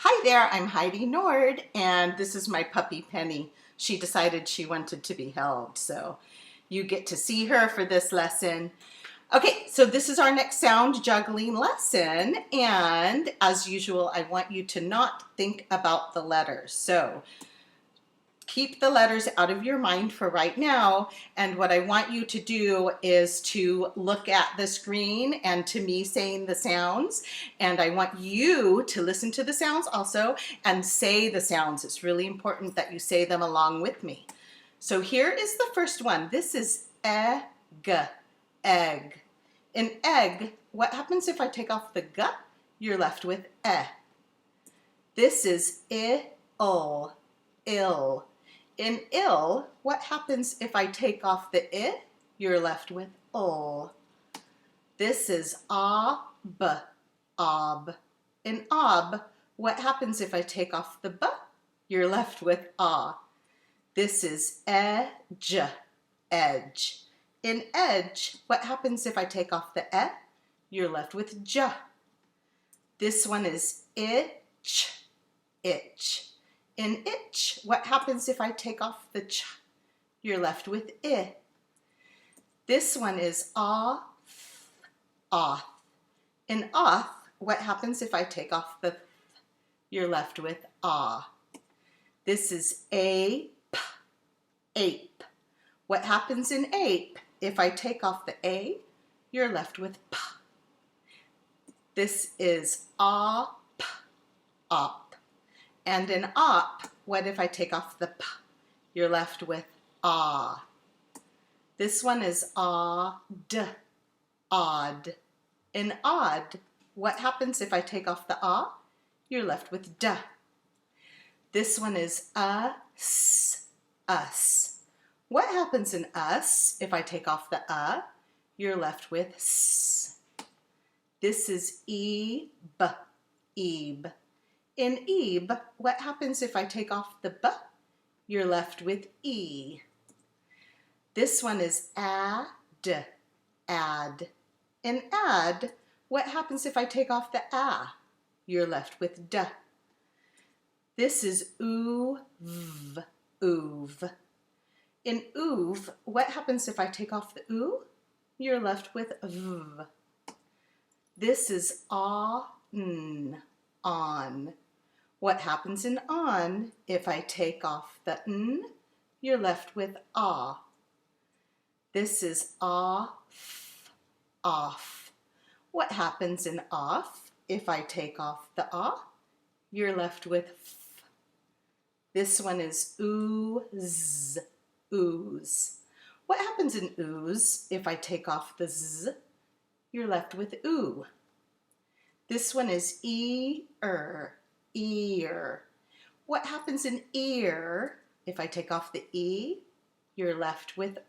Hi there, I'm Heidi Nord, and this is my puppy Penny. She decided she wanted to be held, so you get to see her for this lesson. Okay, so this is our next sound juggling lesson, and as usual, I want you to not think about the letters. So keep the letters out of your mind for right now, and what I want you to do is to look at the screen and to me saying the sounds, and I want you to listen to the sounds also and say the sounds. It's really important that you say them along with me. So here is the first one. This is egg, egg. In egg, what happens if I take off the g? You're left with e. This is ill, ill. In ill, what happens if I take off the I? You're left with ul. This is ob, ob. In ob, what happens if I take off the b? You're left with ah. This is edge, edge. In edge, what happens if I take off the e? You're left with j. This one is itch, itch. In itch, what happens if I take off the ch? You're left with I. This one is off, off. In off, what happens if I take off the th? You're left with ah. This is ape, ape. What happens in ape? If I take off the a, you're left with p. This is op, op. And in op, what if I take off the p? You're left with ah. This one is odd, odd. In odd, what happens if I take off the ah? You're left with d. This one is us, us. What happens in us if I take off the You're left with s. This is ebe, ebe. In ebe, what happens if I take off the b? You're left with e. This one is add, add. In add, what happens if I take off the a? You're left with d. This is oov, oov. In oov, what happens if I take off the oo? You're left with v. This is on, on. What happens in on if I take off the n? You're left with ah. This is off, off. What happens in off if I take off the ah? You're left with f. This one is ooze, ooze. What happens in ooze if I take off the z? You're left with oo. This one is ear, ear. What happens in ear if I take off the e? You're left with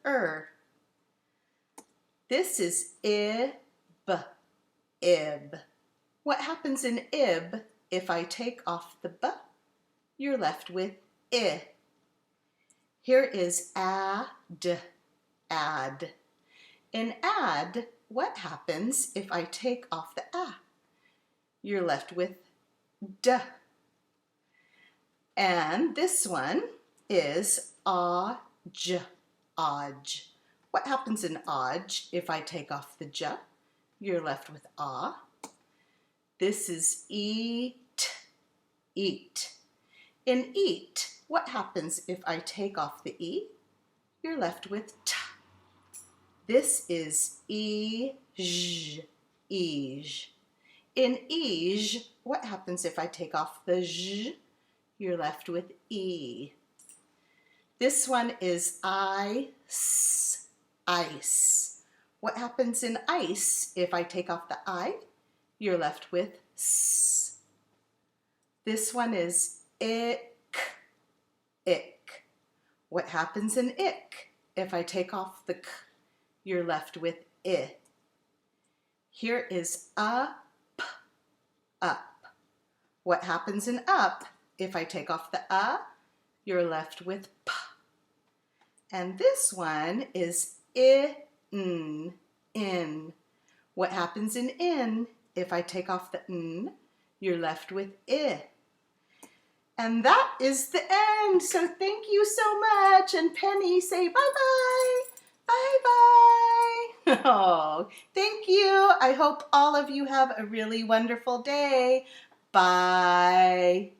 This is ib, ib. What happens in ib if I take off the b? You're left with I. Here is add, add. In add, what happens if I take off the a? You're left with d. And this one is odge, odge. What happens in odge if I take off the j? You're left with ah. This is eat, eat. In eat, what happens if I take off the e? You're left with t. This is ege, ege. In ege, what happens if I take off the j? You're left with e. This one is ice, ice. What happens in ice if I take off the I? You're left with s. This one is ick, ick. What happens in ick if I take off the k? You're left with I. Here is up, up. What happens in up if I take off the You're left with p. And this one is in, in. What happens in if I take off the n? You're left with I. And that is the end. So thank you so much. And Penny, say bye-bye. Bye-bye. Oh, thank you. I hope all of you have a really wonderful day. Bye.